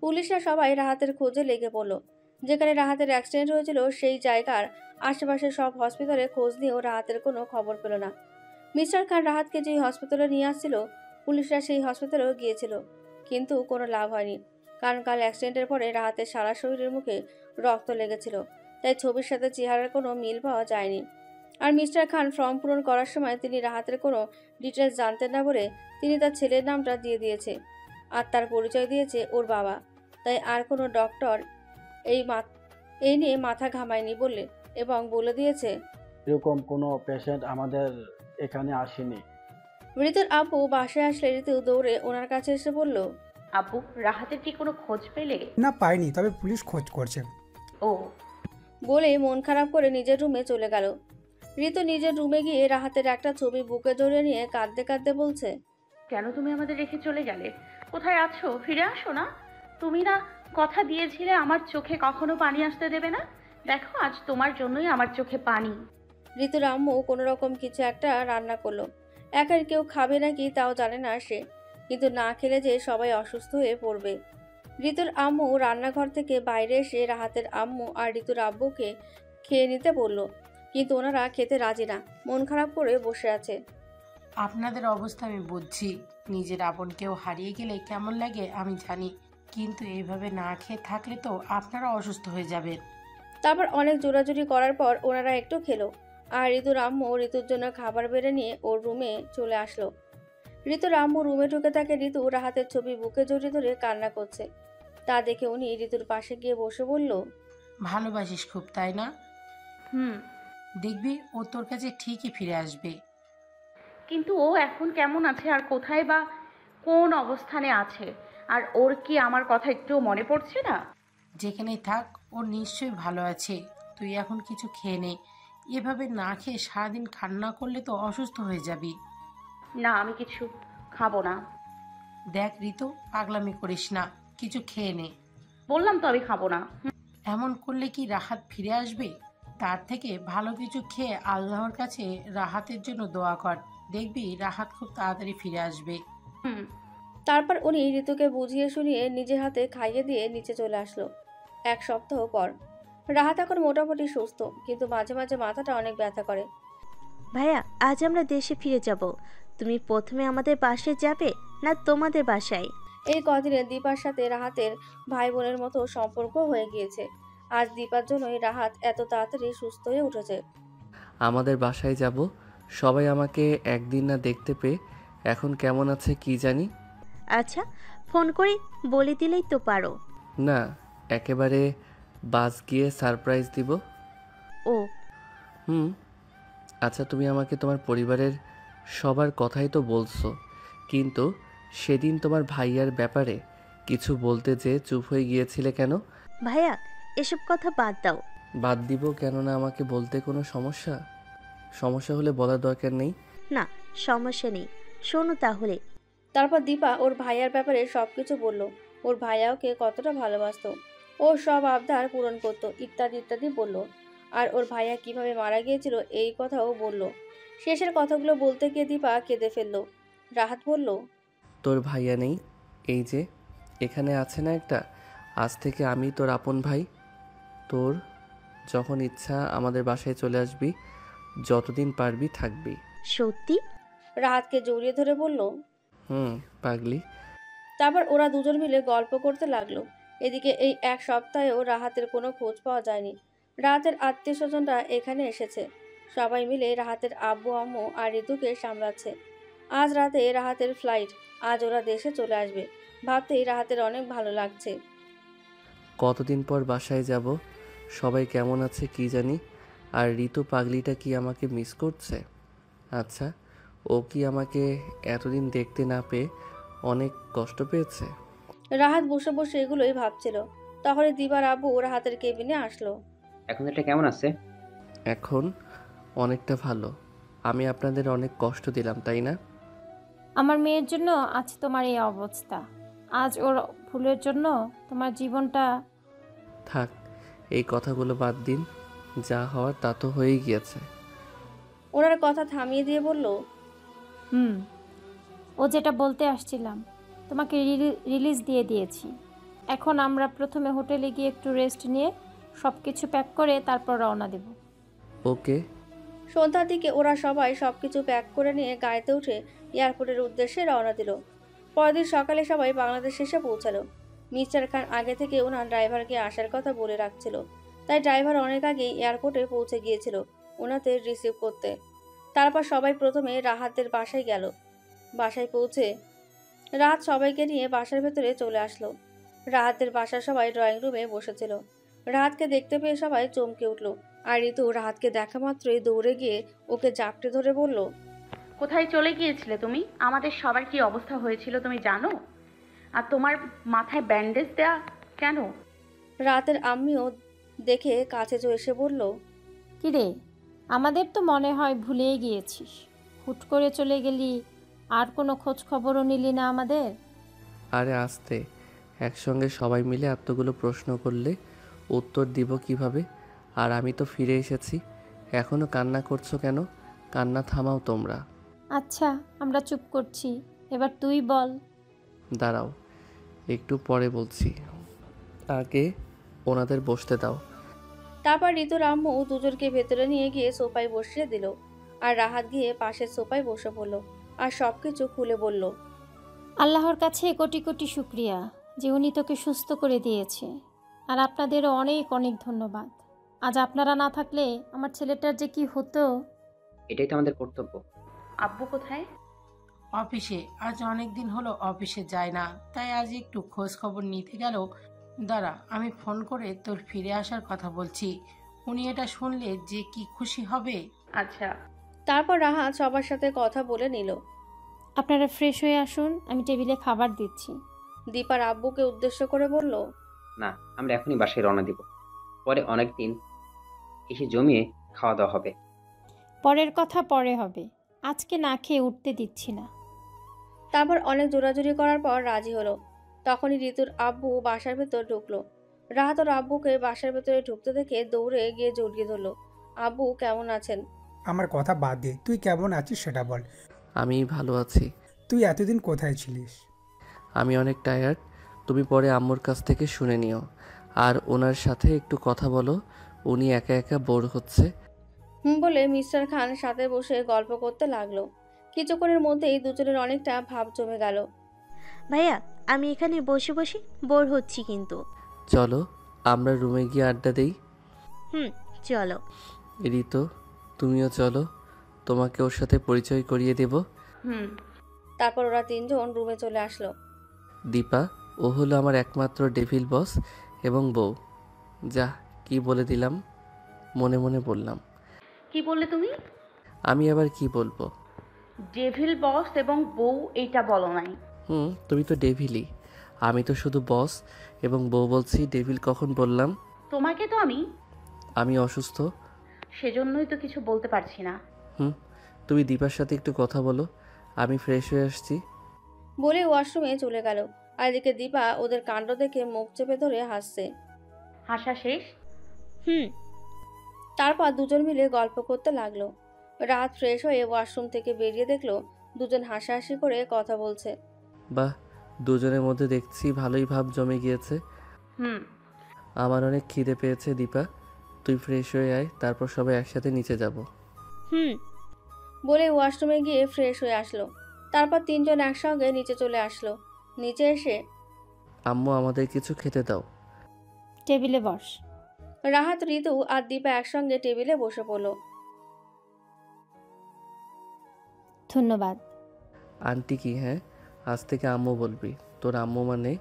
পুলিশরা সবাই রাহাতের খোঁজে লেগে পড়ল। যেখানে রাহাতের অ্যাক্সিডেন্ট হয়েছিল সেই জায়গার আশেপাশে সব হসপিটালে খোঁজ নিয়েও রাহাতের কোনো খবর পেল না। মিস্টার খান রাহাতকে যেই হসপিটালে নিয়ে আসছিল, পুলিশরা সেই হসপিটালেও গিয়েছিল, কিন্তু কোনো লাভ হয়নি। কারণ কাল অ্যাক্সিডেন্টের পরে রাহাতের সারা শরীরের মুখে রক্ত লেগেছিল, তাই ছবির সাথে চেহারার কোনো মিল পাওয়া যায়নি। আর মিস্টার খান ফর্ম পূরণ করার সময় তিনি রাহাতের কোনো ডিটেলস জানতেন না বলে তিনি তার ছেলের নামটা দিয়ে দিয়েছে, আর তার পরিচয় দিয়েছে ওর বাবা। তাই আর কোনো ডক্টর এই নিয়ে মাথা ঘামায়নি বলে এবং বলে দিয়েছে এরকম কোনো পেশেন্ট আমাদের এখানে আসেনি। ঋতুর আব্বু বাসায় আসলে ঋতু দৌড়ে ওনার কাছে এসে বলল, আব্বু, রাহাতের কি কোনো খোঁজ পেলে? না, পাইনি, তবে পুলিশ খোঁজ করছে। ও বলে মন খারাপ করে নিজের রুমে চলে গেল। ঋতু নিজের রুমে গিয়ে রাহাতের একটা ছবি বুকে জড়িয়ে নিয়ে কাঁদতে কাঁদতে বলছে, কেন তুমি আমাদের রেখে চলে গেলে? কোথায় আছো? ফিরে আসো না। তুমি না কথা দিয়েছিলে আমার চোখে কখনো পানি আসতে দেবে না? দেখো, আজ তোমার জন্যই আমার চোখে পানি। ঋতুর আম্মু কোনো রকম কিছু একটা রান্না করলো। একার কেউ খাবে নাকি তাও জানে না সে, কিন্তু না খেলে যে সবাই অসুস্থ হয়ে পড়বে। ঋতুর আম্মু রান্নাঘর থেকে বাইরে এসে রাহাতের আম্মু আর ঋতুর আব্বুকে খেয়ে নিতে বলল, কিন্তু ওনারা খেতে রাজি না, মন খারাপ করে বসে আছে। আপনাদের অবস্থা আমি বুঝছি। নিজের আপন কেউ হারিয়ে গেলে কেমন লাগে আমি জানি, কিন্তু এইভাবে না খেয়ে থাকলে তো আপনারা অসুস্থ হয়ে যাবেন। তারপর অনেক জোরাজুরি করার পর ওনারা একটু খেলো, আর ঋতুর আম্মু ঋতুর জন্য খাবার বেড়ে নিয়ে ওর রুমে চলে আসলো। ঋতুর আম্মু রুমে ঢুকে থাকে ঋতু রাহাতের ছবি বুকে জড়িয়ে ধরে কান্না করছে। তা দেখে উনি ঋতুর পাশে গিয়ে বসে বলল, ভালোবাসিস খুব, তাই না? হুম। দেখবি ও তোর কাছে ঠিকই ফিরে আসবে। কিন্তু ও এখন কেমন আছে আর কোথায় বা কোন অবস্থানে আছে? আর ওর কি আমার কথা একটু মনে পড়ছে না? যেখানেই থাক, ও নিশ্চয়ই ভালো আছে। তুই এখন কিছু খেয়ে নে। এভাবে না খেয়ে সারাদিন কান্না করলে তো অসুস্থ হয়ে যাবি। না, আমি কিছু খাবো না। দেখ ঋতু, পাগলামি করিস না, কিছু খেয়ে নে। বললাম তো আমি খাবো না। এমন করলে কি রাহাত ফিরে আসবে? তার থেকে ভালো কিছু খেয়ে আল্লাহর কাছে রাহাতের জন্য দোয়া কর, দেখবি রাহাত খুব তাড়াতাড়ি ফিরে আসবে। হুম। তারপর উনি ঋতুকে বুঝিয়ে শুনিয়ে নিজের হাতে খাইয়ে দিয়ে নিচে চলে আসলো। এক সপ্তাহ পর রাহাত এখন মোটামুটি সুস্থ, কিন্তু মাঝে মাঝে মাথাটা অনেক ব্যথা করে। ভাইয়া, আজ আমরা দেশে ফিরে যাব। তুমি প্রথমে আমাদের বাসায় যাবে না তোমাদের বাসায়? এই কদিনে দীপার সাথে রাহাতের ভাই বোনের মতো সম্পর্ক হয়ে গিয়েছে। আজ দীপার জন্যই রাহাত এত তাড়াতাড়ি সুস্থ হয়ে উঠেছে। আমাদের বাসায় যাব। সবাই আমাকে একদিন না দেখতে পেয়ে এখন কেমন আছে কি জানি। আচ্ছা, ফোন করে বলে দিলেই তো পারো। না, একেবারে বাস গিয়ে সারপ্রাইজ দিব। ও হুম। আচ্ছা, তুমি আমাকে তোমার পরিবারের সবার কথাই তো বলছো, কিন্তু সেদিন তোমার ভাইয়ার ব্যাপারে কিছু বলতে যেয়ে চুপ হয়ে গিয়েছিলে কেন? ভাইয়া, এসব কথা বাদ দাও। বাদ দিব? কেননা আমাকে বলতে কোনো সমস্যা হলে বলার দরকার নেই। না, সমস্যা নেই, শোনো তাহলে। তারপর দীপা ওর ভাইয়ার ব্যাপারে সবকিছু বলল। ওর ভাইয়া ওকে কতটা ভালোবাসতো, ও সব আবদার পূরণ করতো, ইত্যাদি ইত্যাদি বলল। আর ওর ভাইয়া কিভাবে মারা গিয়েছিল এই কথাও বলল। শেষের কথাগুলো বলতে গিয়ে দীপা কেঁদে ফেলল। রাহাত বলল, তোর ভাইয়া নেই, এই যে এখানে আছে না একটা, আজ থেকে আমি তোর আপন ভাই। তোর যখন ইচ্ছা আমাদের বাসায় চলে আসবি, যতদিন পারবি থাকবি। সত্যি? রাহাতকে জড়িয়ে ধরে বলল, পাগলি। তারপর ওরা দুজন মিলে গল্প করতে লাগলো। এদিকে এই এক সপ্তাহেও রাহাতের কোনো খোঁজ পাওয়া যায়নি। রাহাতের আত্মীয় স্বজনরা এখানে এসেছে, সবাই মিলে রাহাতের আব্বু আম্মু আর ঋতুকে সামলাচ্ছে। আজ রাতে রাহাতের ফ্লাইট, আজ ওরা দেশে চলে আসবে। ভাবতেই রাহাতের অনেক ভালো লাগছে। কতদিন পর বাসায় যাব, সবাই কেমন আছে কি জানি। আর ঋতু পাগলিটা কি আমাকে মিস করছে? আচ্ছা, ও কি আমাকে এতদিন দেখতে না পেয়ে অনেক কষ্ট পেয়েছে? রাহাত বসে বসে এগুলোই ভাবছিল। তখনই দিবার আব্বু রাহাতের কেবিনে আসলো। এখন এটা কেমন আছে? এখন অনেকটা ভালো। আমি আপনাদের অনেক কষ্ট দিলাম, তাই না? আমার মেয়ের জন্য আজ তোমার এই অবস্থা। আজ ওর ভুলের জন্য তোমার জীবনটা। থাক, এই কথাগুলো বাদ দিন, যা হওয়ার তা তো হয়েই গিয়েছে। ওনার কথা থামিয়ে দিয়ে বলল, ও যেটা বলতে আসছিলাম, তোমাকে রিলিজ দিয়ে দিয়েছি। এখন আমরা প্রথমে হোটেলে গিয়ে একটু রেস্ট নিয়ে সব কিছু প্যাক করে তারপর রওনা দেব। ওকে। সন্ধ্যার দিকে ওরা সবাই সবকিছু প্যাক করে নিয়ে গাড়িতে উঠে এয়ারপোর্টের উদ্দেশ্যে রওনা দিল। পরদিন সকালে সবাই বাংলাদেশ এসে পৌঁছালো। মিস্টার খান আগে থেকে ওনার ড্রাইভারকে আসার কথা বলে রাখছিল, তাই ড্রাইভার অনেক আগেই এয়ারপোর্টে পৌঁছে গিয়েছিল ওনাদের রিসিভ করতে। তারপর সবাই প্রথমে রাহাতের বাসায় গেল। বাসায় পৌঁছে রাহাত সবাইকে নিয়ে বাসার ভেতরে চলে আসলো। রাহাতের বাসার সবাই ড্রয়িং রুমে বসেছিল। রাহাতকে দেখতে পেয়ে সবাই চমকে উঠল, আর ঋতু রাহাতকে দেখা মাত্রই দৌড়ে গিয়ে ওকে জাপটে ধরে বলল, কোথায় চলে গিয়েছিলে তুমি? আমাদের সবার কি অবস্থা হয়েছিল তুমি জানো? আর তোমার মাথায় ব্যান্ডেজ দেয়া কেন? রাহাতের আম্মিও দেখে কাছে এসে বলল, কিরে, আমাদের তো মনে হয় ভুলেই গিয়েছিস। হুট করে চলে গেলি, আর কোনো খোঁজ খবরও নিলি না আমাদের। আরে আস্তে, একসঙ্গে সবাই মিলে এতগুলো প্রশ্ন করলে উত্তর দিব কিভাবে? আর আমি তো ফিরে এসেছি, এখনও কান্না করছো কেন? কান্না থামাও তোমরা। আচ্ছা, আমরা চুপ করছি, এবার তুই বল। দাঁড়াও, একটু পরে বলছি, আগে ওনাদের বসতে দাও। তারপর ঋতুর আম্মু দুজনকে ভেতরে নিয়ে গিয়ে সোফায় বসিয়ে দিল, আর রাহাত গিয়ে পাশের সোফায় বসে পড়ল আর সবকিছু খুলে বলল। আল্লাহর কাছে কোটি কোটি শুক্রিয়া যে উনি তোকে সুস্থ করে দিয়েছে, আর আপনাদেরও অনেক অনেক ধন্যবাদ। আজ আপনারা না থাকলে আমার ছেলেটার যে কি হতো। এটাই তো আমাদের কর্তব্য। আব্বু কোথায়? অফিসে। আজ অনেক দিন হলো অফিসে যায় না, তাই আজ একটু খোঁজ খবর নিতে গেল। দাঁড়া, আমি ফোন করে তোর ফিরে আসার কথা বলছি। উনি এটা শুনলে যে কি খুশি হবে। আচ্ছা। তারপর রাহাত সবার সাথে কথা বলে নিল। আপনারা ফ্রেশ হয়ে আসুন, আমি টেবিলে খাবার দিচ্ছি। দীপার আব্বুকে উদ্দেশ্য করে বলল, না, আমরা এখনই বাসায় রওনা দিব। পরে অনেক দিন এসে জমিয়ে খাওয়া দাওয়া হবে। পরের কথা পরে হবে, আজকে না খেয়ে উঠতে দিচ্ছি না। তারপর অনেক জোরাজুরি করার পর রাজি হলো। তখনই ঋতুর আব্বু বাসার ভেতর ঢুকলো। রাহাত ওর আব্বুকে বাসার ভেতরে ঢুকতে দেখে দৌড়ে গিয়ে জড়িয়ে ধরলো। আব্বু কেমন আছেন? আমার কথা বাদ দে, তুই কেমন আছিস সেটা বল। আমি ভালো আছি। তুই এতদিন কোথায় ছিলিস? আমি অনেক টায়ার্ড, তুমি পরে আম্মুর কাছ থেকে শুনে নিও। আর ওনার সাথে একটু কথা বলো, উনি একা একা বোর হচ্ছে। বলে মিস্টার খান সাথে বসে গল্প করতে লাগলো। কিছুক্ষণের মধ্যেই দুজনের অনেকটা ভাব জমে গেল। ভাইয়া, আমি এখানে বসে বসে বোর হচ্ছি কিন্তু। চলো আমরা রুমে গিয়ে আড্ডা দেই। চলো। ঋতু, তুমিও চলো, তোমাকে ওর সাথে পরিচয় করিয়ে দেব। তারপর ওরা তিনজন রুমে চলে আসলো। দীপা, ও হলো আমার একমাত্র ডেভিল বস এবং বউ। যা, কি বলে দিলাম, মনে মনে বললাম। কি বললে তুমি? আমি আবার কি বলবো? ডেভিল বস এবং বউ এইটা বলো নাই। তুমি তো ডেভিলই, আমি তো শুধু বস এবং বউ বলছি। ডেভিল কখন বললাম? তোমাকে তো আমি অসুস্থ, সেজন্যই তো কিছু বলতে পারছি না। তুমি দীপার সাথে একটু কথা বলো, আমি ফ্রেশ হয়ে আসছি। বলে ওয়াশরুমে চলে গেল। আর এদিকে দীপা ওদের কাণ্ড দেখে মুখ চেপে ধরে হাসছে। হাসা শেষ? তারপর দুজন মিলে গল্প করতে লাগলো। রাত ফ্রেশ হয়ে ওয়াশরুম থেকে বেরিয়ে দেখলো দুজন হাসাহাসি করে কথা বলছে। বাহ, দুজনের মধ্যে দেখছি ভালোই ভাব জমে গিয়েছে। আমার অনেক খিদে পেয়েছে দীপা, তুই ফ্রেশ হয়ে আয়, তারপর সবাই একসাথে নিচে যাব। বলে ওয়াশরুমে গিয়ে ফ্রেশ হয়ে আসলো। তারপর তিনজন একসঙ্গে নিচে চলে আসলো। নিচে এসে আম্মু আমাদের কিছু খেতে দাও। টেবিলে বস। রাহাত, ঋতু আর দীপা একসঙ্গে টেবিলে বসে পড়লো। ধন্যবাদ। আন্টি কি? হ্যাঁ, আজ থেকে আম্মু বলবি। তোর আম্মু মানে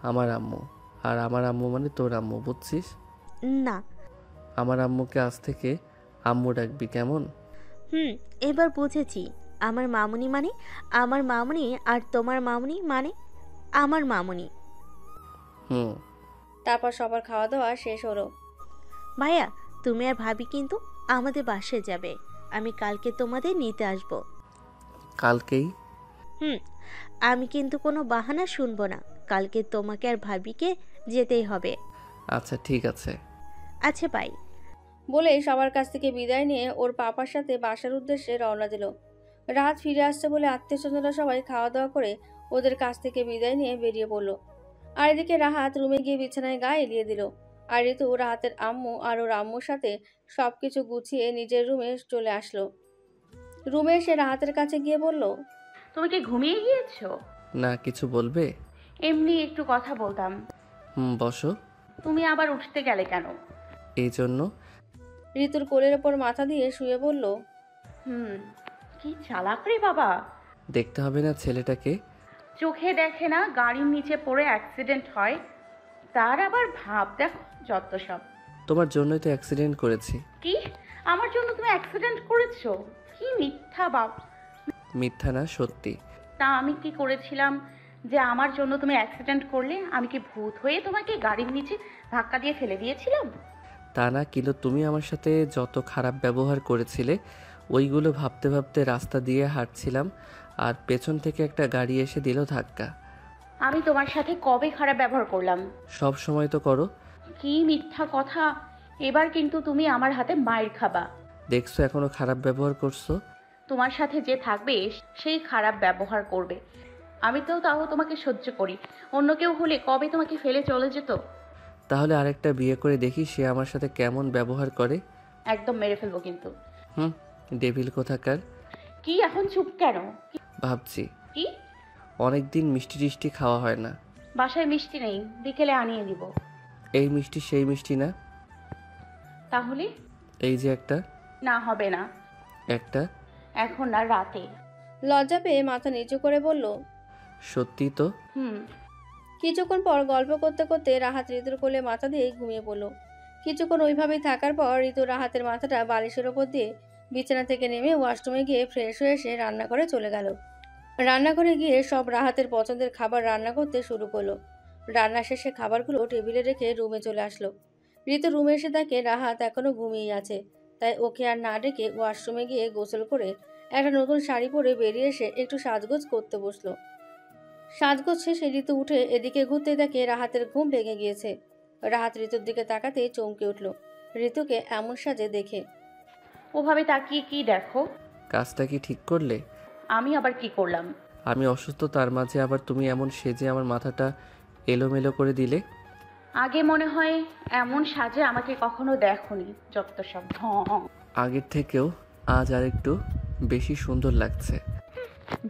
আমার আম্মু, আর আমার আম্মু মানে তোর আম্মু, বুঝছিস? না। আমার আম্মুকে আজ থেকে আম্মু ডাকবি, কেমন? এবার বুঝেছি। আমার মামুনি মানে আমার মামুনি, আর তোমার মামুনি মানে আমার মামুনি। তারপর সবার খাওয়া দাওয়া শেষ হলো। ভাইয়া, তুমি আর ভাবি কিন্তু আমাদের বাসায় যাবে। আমি কালকে তোমাদের নিতে আসব। কালকেই? আমি কিন্তু কোনো বাহানা শুনবো না। কালকে তোমাকে আর ভাবিকে যেতেই হবে। আচ্ছা ঠিক আছে। আচ্ছা, বাই। বলে সবার কাছ থেকে বিদায় নিয়ে ওর পাপার সাথে বাসার উদ্দেশ্যে রওনা দিল। রাত ফিরে আসছে বলে আত্মীয়স্বজনরা সবাই খাওয়া দাওয়া করে ওদের কাছ থেকে বিদায় নিয়ে বেরিয়ে পড়ল। আর এদিকে রাহাত রুমে গিয়ে বিছানায় গা এলিয়ে দিল। আর ঋতু রাহাতের আম্মু আর ওর আম্মুর সাথে সবকিছু গুছিয়ে নিজের রুমে চলে আসলো। রুমে এসে রাহাতের কাছে গিয়ে বলল, তুমি কি ঘুমিয়ে গিয়েছো? না, কিছু বলবে? এমনি একটু কথা বলতাম। বসো। তুমি আবার উঠতে গেলে কেন? এই জন্য। ঋতুর কোলের ওপর মাথা দিয়ে শুয়ে বলল, কি চালাক রে বাবা। দেখতে হবে না ছেলেটাকে? চোখে দেখে না গাড়ির নিচে পড়ে অ্যাক্সিডেন্ট হয়, তার আবার ভাব দেখো যত সব। তোমার জন্যই তো অ্যাক্সিডেন্ট করেছি। কি আমার জন্য তুমি অ্যাক্সিডেন্ট করেছো? কি মিথ্যা বাপ। মিথ্যা না, সত্যি। তা আমি কি করেছিলাম যে আমার জন্য তুমি অ্যাক্সিডেন্ট করলে? আমি কি ভূত হয়ে তোমাকে গাড়ির নিচে ধাক্কা দিয়ে ফেলে দিয়েছিলাম? তা না, কিন্তু তুমি আমার সাথে যত খারাপ ব্যবহার করেছিলে ওইগুলো ভাবতে ভাবতে রাস্তা দিয়ে হাঁটছিলাম, আর পেছন থেকে একটা গাড়ি এসে দিল ধাক্কা। আমি তোমার সাথে কবে খারাপ ব্যবহার করলাম? সব সময় তো করো। কি মিথ্যা কথা। এবার কিন্তু তুমি আমার হাতে মাইর খাবা। দেখছো এখনো খারাপ ব্যবহার করছো। তোমার সাথে যে থাকবে সেই খারাপ ব্যবহার করবে। আমি তো তাও তোমাকে সহ্য করি, অন্য কেউ হলে কবে তোমাকে ফেলে চলে যেত। তাহলে আরেকটা বিয়ে করে দেখি সে আমার সাথে কেমন ব্যবহার করে। একদম মেরে ফেলবো কিন্তু। ডেভিল কোথাকার। কি এখন চুপ কেন? ভাবছি কি? অনেক দিন মিষ্টি টিষ্টি খাওয়া হয় না। বাসায় মিষ্টি নেই, বিকেলে আনিয়ে দিব। এই মিষ্টি সেই মিষ্টি না। তাহলে? এই যে একটা। না হবে না। একটা। এখন না, রাতে। লজ্জা পেয়ে মাথা নিচু করে বলল, সত্যি তো। কিছুক্ষণ পর গল্প করতে করতে রাহাত ঋতুর কোলে মাথা দিয়ে ঘুমিয়ে পড়ল। কিছুক্ষণ ওইভাবেই থাকার পর ঋতু রাহাতের মাথাটা বালিশের ওপর দিয়ে বিছানা থেকে নেমে ওয়াশরুমে গিয়ে ফ্রেশ হয়ে এসে রান্নাঘরে চলে গেল। রান্নাঘরে গিয়ে সব রাহাতের পছন্দের খাবার রান্না করতে শুরু করলো। রান্না শেষে খাবারগুলো টেবিলে রেখে রুমে চলে আসলো। ঋতু রুমে এসে দেখে রাহাত এখনো ঘুমিয়ে আছে, তাই ওকে আর না ডেকে ওয়াশরুমে গিয়ে গোসল করে একটা নতুন শাড়ি পরে বেরিয়ে এসে একটু সাজগোজ করতে বসলো। সাজগোজ শেষে ঋতু উঠে এদিকে ঘুরতে দেখে রাহাতের ঘুম ভেঙে গিয়েছে। রাহাত ঋতুর দিকে তাকাতেই চমকে উঠল ঋতুকে এমন সাজে দেখে। ওভাবে তাকিয়ে কি দেখো? কাজটা কি ঠিক করলে? আমি আবার কি করলাম? আমি অসুস্থ, তার মাঝে আবার তুমি এমন সেজে আমার মাথাটা এলোমেলো করে দিলে। আগে মনে হয় এমন সাজে আমাকে কখনো দেখোনি, যত সব। আগের থেকেও আজ আরেকটু বেশি সুন্দর লাগছে।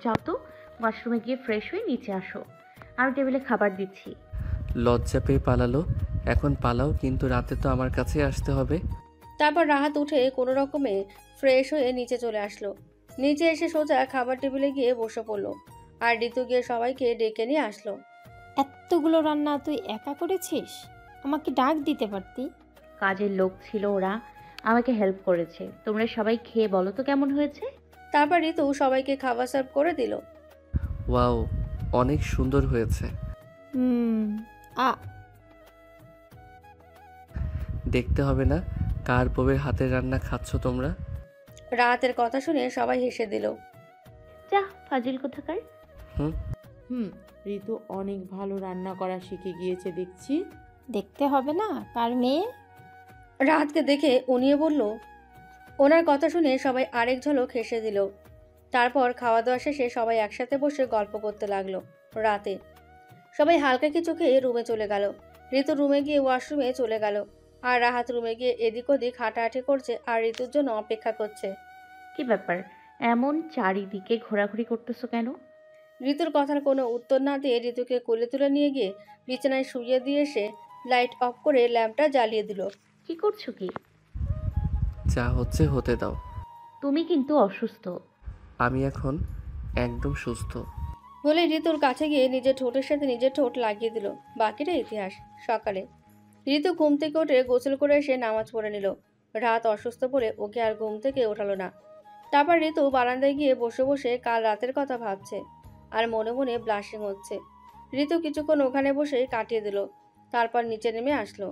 যাও তো, ওয়াশরুমে গিয়ে ফ্রেশ হয়ে নিচে আসো, আমি টেবিলে খাবার দিচ্ছি। লজ্জা পেয়ে পালালো। এখন পালাও, কিন্তু রাতে তো আমার কাছে আসতে হবে। তারপর রাহাত উঠে কোনো রকমে ফ্রেশ হয়ে নিচে চলে আসলো। নিচে এসে সোজা খাবার টেবিলে গিয়ে বসে পড়লো। আর ঋতু গিয়ে সবাইকে ডেকে নিয়ে আসলো। এতগুলো রান্না তুই একা করেছিস? আমাকে ডাক দিতে পারতি। কাজের লোক ছিল, ওরা আমাকে হেল্প করেছে। তোমরা সবাই খেয়ে বলো তো কেমন হয়েছে। তারপর ঋতু সবাইকে খাবার সার্ভ করে দিল। ওয়াও, অনেক সুন্দর হয়েছে। দেখতে হবে না কার বউয়ের হাতের রান্না খাচ্ছ তোমরা? রাহাতের কথা শুনে সবাই হেসে দিল। যা ফাজিল কোথাকার। ঋতু অনেক ভালো রান্না করা শিখে গিয়েছে দেখছি। দেখতে হবে না কার মেয়ে। রাহাতকে দেখে উনিয়ে বলল। ওনার কথা শুনে সবাই আরেক ঝলক হেসে দিল। তারপর খাওয়া দাওয়া শেষে সবাই একসাথে বসে গল্প করতে লাগলো। রাতে সবাই হালকা কিছু খেয়ে রুমে চলে গেল। ঋতু রুমে গিয়ে ওয়াশরুমে চলে গেল। আর রাহাত রুমে গিয়ে এদিক ওদিক হাঁটাহাঁটি করছে আর ঋতুর জন্য অপেক্ষা করছে। কি ব্যাপার, এমন চারিদিকে ঘোরাঘুরি করতেছো কেন? ঋতুর কথার কোনো উত্তর না দিয়ে ঋতুকে কোলে তুলে নিয়ে গিয়ে বিছানায় শুইয়ে দিয়ে এসে লাইট অফ করে ল্যাম্পটা জ্বালিয়ে দিল। কি করছো কি? যা হচ্ছে হতে দাও। তুমি কিন্তু অসুস্থ। আমি এখন একদম সুস্থ বলে ঋতুর কাছে গিয়ে নিজের ঠোঁটের সাথে নিজের ঠোঁট লাগিয়ে দিল। বাকিটা ইতিহাস। সকালে ঋতু ঘুম থেকে উঠে গোসল করে এসে নামাজ পড়ে নিল। রাত অসুস্থ বলে ওকে আর ঘুম থেকে ওঠালো না। তারপর ঋতু বারান্দায় গিয়ে বসে বসে কাল রাতের কথা ভাবছে আর মনে মনে ব্লাশিং হচ্ছে। ঋতু কিছুক্ষণ ওখানে বসে কাটিয়ে দিল। তারপর নিচে নেমে আসলো।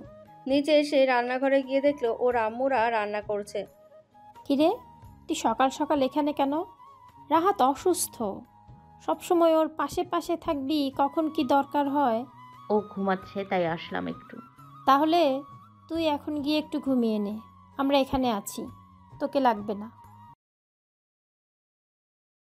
নিচে এসে রান্নাঘরে গিয়ে দেখলো ওর আম্মুরা রান্না করছে। কিরে, তুই সকাল সকাল এখানে কেন? রাহাত অসুস্থ, সবসময় ওর পাশে পাশে থাকবি, কখন কি দরকার হয়। ও ঘুমাচ্ছে তাই আসলাম একটু। তাহলে তুই এখন গিয়ে একটু ঘুমিয়ে নে, আমরা এখানে আছি, তোকে লাগবে না।